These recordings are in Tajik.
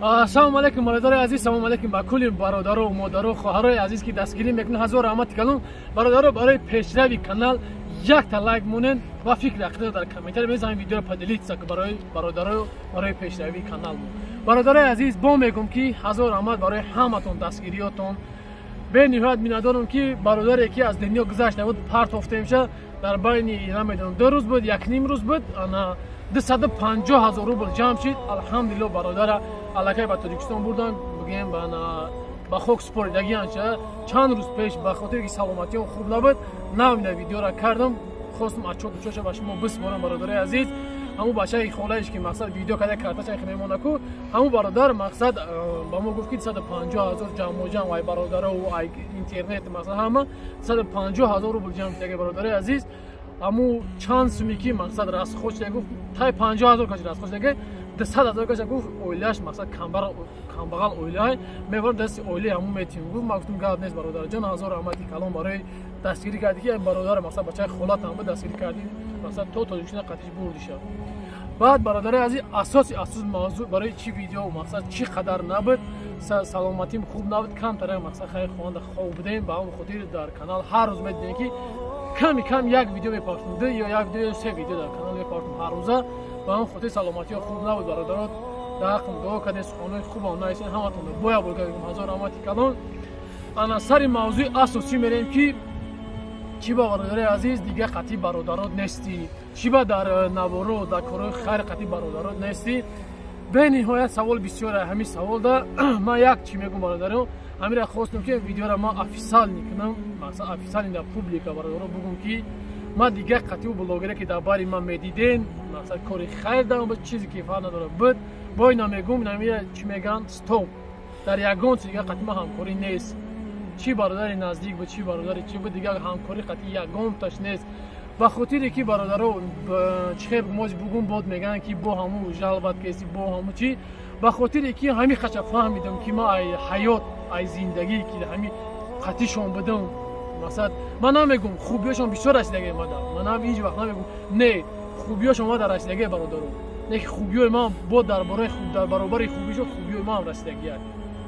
Ассалому алейкум бародари азиз, салому алейкум ба кулли бародару, модару, хоҳарои азиз ки дастгирӣ мекунанд. ҳазор раҳмати калон. Бародаро, барои пешрави канал якта лайк монен ва фикри ақида дар комментария мезанед. Видеоро поделитеся ки барои бародаро, барои пешрави канал. Бародари азиз, бо мегум ки ҳазор раҳмат барои ҳаматон дастгириётон. бениҳоят миннатдорам ки бародаре ки аз дунё гузашта буд, парт офта имша дар байни намедонам 2 рӯз буд, 1.5 рӯз буд, ана 250 000 рубл ҷамъ шид. Алҳамдулилло бародара аллакай ба Тоҷикистон бурдан, бигем ба хок споридагианча чанд рӯз пеш ба хотире ки саломатиён хуб набуд, намида видеоро кардам. хостам отчёт учоша ба шумо бисворам бародари азиз. ҳамун бачаи холаиш ки мақсад видео када картача мемона ку, ҳамун бародар мақсад ба мо гуфт ки 250 000 ҷамъоҷам ай бародару ай интернет мақсад ҳама 250 000 рубл ҷамъ шидаги бародари азиз. аму чанд суми ки мақсад расход шидаги гуфт тай 50 000 каши расход шидаги 200 000 каши гуфт оилааш мақсад камбағал оилаи мебарам дасти оилаи ҳамун метим гуфт. ма гуфтам гап нест бародарҷон, ҳазор раҳмати калон барои дастгирӣ карди ки бародар мақсад бачаи холатам буд, дастгирӣ карди мақсад то Тоҷикистон қатиш бурдиша. баъд бародари азиз, асоси мавзӯъ барои чӣ видео мақсад чӣ қадар набуд, саломатим хуб набуд, камтара мақсад хайр хонанда хоб будем. ба ҳамон хотир дар канал ҳар рӯз медидем ки кам як видео мепартем, 2 ё 1 видео 3 видео дар канал мепартем ҳар рӯза. ба ҳамон хотир саломатиё хуб набуд бародарот. дар ҳаққам дуо кардем, суханои хубам наисен ҳаматон боя бургавем. ҳазор раҳмати калон. ана сари мавзӯи асосӣ мерем ки чӣ ба бародари азиз дигар қатъи бародарот нестӣ, чӣ ба дар наворо дар корҳои хайр қатъи бародарот нестӣ. бениҳоят савол бисёр ҳамин саволда ман як чӣ мегӯм бародаро, ҳамира хостам ки видеоро ман офисиал мекунам, мақсад офисиал дар публика бародаро бугум ки ман дигар қатъи блогере ки дар бари ман медиден, мақсад кори хайр даром буд, чизе ки фарқ надора буд, бо ина мегӯм, намира чӣ меган стоп. дар ягон чиз дигар қатъи ман ҳамкорӣ нест. чӣ бародари наздик буд, чӣ бародари чӣ буд, дигар ҳамкорӣ қатъи ягонташ нест. ба хотире ки бародаро чихеб моз бугум бод меган ки бо ҳамун жалбат кеси бо ҳамун чӣ, ба хотире ки ҳамин қача фаҳмидам ки ман ай ҳаёт ай зиндагӣ ки ҳамин қатъишон будам. мақсад ман намегӯм хубиёшон бисёр расидаги мада, ман ҳам ҳеҷ вақт намегӯм не хубиёшон мада расидаги бародаро, не ки хубиёи ман бо дар баробари хубиёшон хубиёи ман расидагия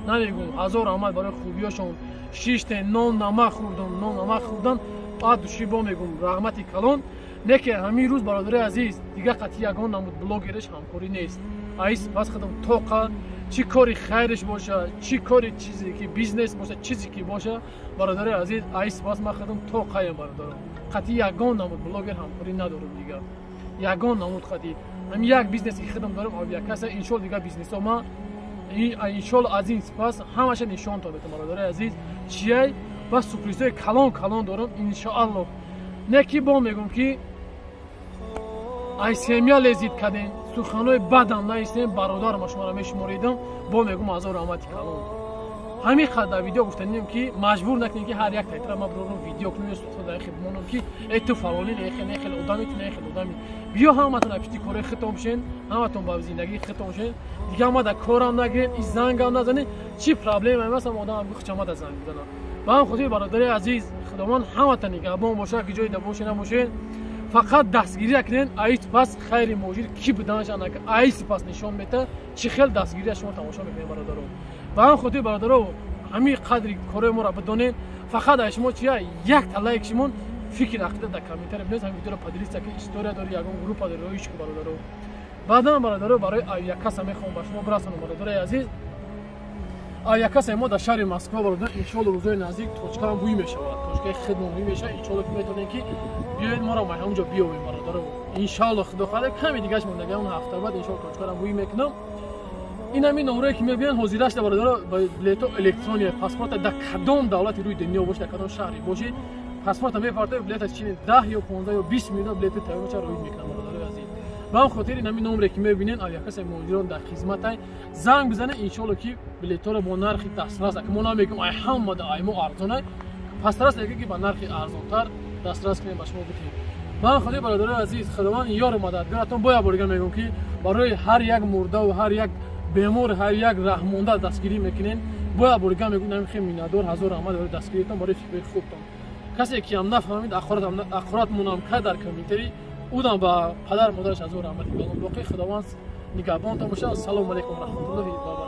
намегӯм. ҳазор раҳмат барои хубиёшон. шиштен нон намак хӯрдан баъд души бо мегӯм раҳмати калон. не ки ҳамин рӯз бародари азиз дигар қатъи ягон намуд блогериш ҳамкорӣ нест. ай сипас худам тоқа чӣ кори хайриш боша, чӣ кори чизе ки бизнес боша, чизе ки боша бародари азиз, ай сипас ман худам тоқаям бародаро. қатъи ягон намуд блогер ҳамкорӣ надорам дигар. ягон намуд қатъи ҳамин як бизнес ки худам дорам авиакаса иншоалло дигар бизнесо ман иншоалло аз ин сипас ҳамаша нишонтон метавонам бародари азиз. чиай ба сюрпризҳои калон дорам иншоалло. не ки бо мегӯм ки ай семя лезид кардем, суханои бадам наистем, бародарам шуморо мешуморидам, бо мегӯм ҳазор раҳмати калон. ҳамин қадр видео гуфтанидем ки маҷбур накунем ки ҳар як тайтра ма бурорам видео кунем дар хидмонам ки эй ту фалонӣ не хеле одами ту не хеле одами. биё ҳаматон апишти кори хитоб шен, ҳаматон ба зиндагии хитоб шен. дигар ма дар корам нагирем, и зангам назанем, чӣ проблемае масам одам бихча ма дар занг бизанам. ба ҳам хотир бародари азиз, худованд ҳаматон нигаҳбон боша ки ҷои дабошен намошен. фақат дастгирӣ накунед, ай сипас хайри моҷир ки буданашан ай сипас нишон мета чӣ хел дастгирия шумо тамошо мекунед бародаро. ба ҳам хотир бародаро ҳамин қадри кораи моро бидонед. фақат ай шумо чия якта лайк шимон фикр ақида дар комментария бинависед. ҳамин видеоро поделитеся ки история дори ягон группа дори роиш ки бародаро. баъдан бародаро барои авиакаса мехоҳам ба шумо бирасонам бародари азиз. авиакасаи мо дар шаҳри Москва бародар иншоалло рӯзои наздик точкаам бӯй мешавад, точкаи хидмон бӯй мешавад. иншоалло ки метавонем ки биёед моро ма ҳамонҷо биёбем бародаро. иншоалло худо хоҳад каме дигаш мондагӣ он ҳафта баъд иншоалло точкаам бӯй мекунам. ин ҳамин номрое ки мебинед ҳозирашда бародаро ба билето электрония паспорта дар кадом давлати рӯи дунё бошед, дар кадом шаҳре бошед, паспорта мепартед, билета чӣ 10 ё 15 ё 20 минут билети тайёрча роид мекунам бародари азиз. ба ҳам хотир ин ҳамин номре ки мебинед авиакасаи муҳоҷирон дар хизматай занг бизанед. иншоалло ки билетҳоро бо нархи дастрас, ки мо намегӯм ай ҳамада ай мо арзона, пастрас ки ба нархи арзонтар дастрас кунем ба шумо битем. ба ҳам хотир бародари азиз, худованд ёру мададгаратон. боя борга мегӯм ки барои ҳар як мурдаву ҳар як бемор, ҳар як раҳмонда дастгирӣ мекунем. боя борга мегӯм ин хеле миннатдор, ҳазор раҳмат барои дастгириятон, барои фикри хубтон. касе ки ҳам нафаҳмид ақоротмонам кард дар комментарӣ, удам ба падар модараш ҳазор раҳмати калон. боқи худованд нигаҳбонтон бошад. ассалому алайкум ва раҳматуллоҳи ва баракатуҳ.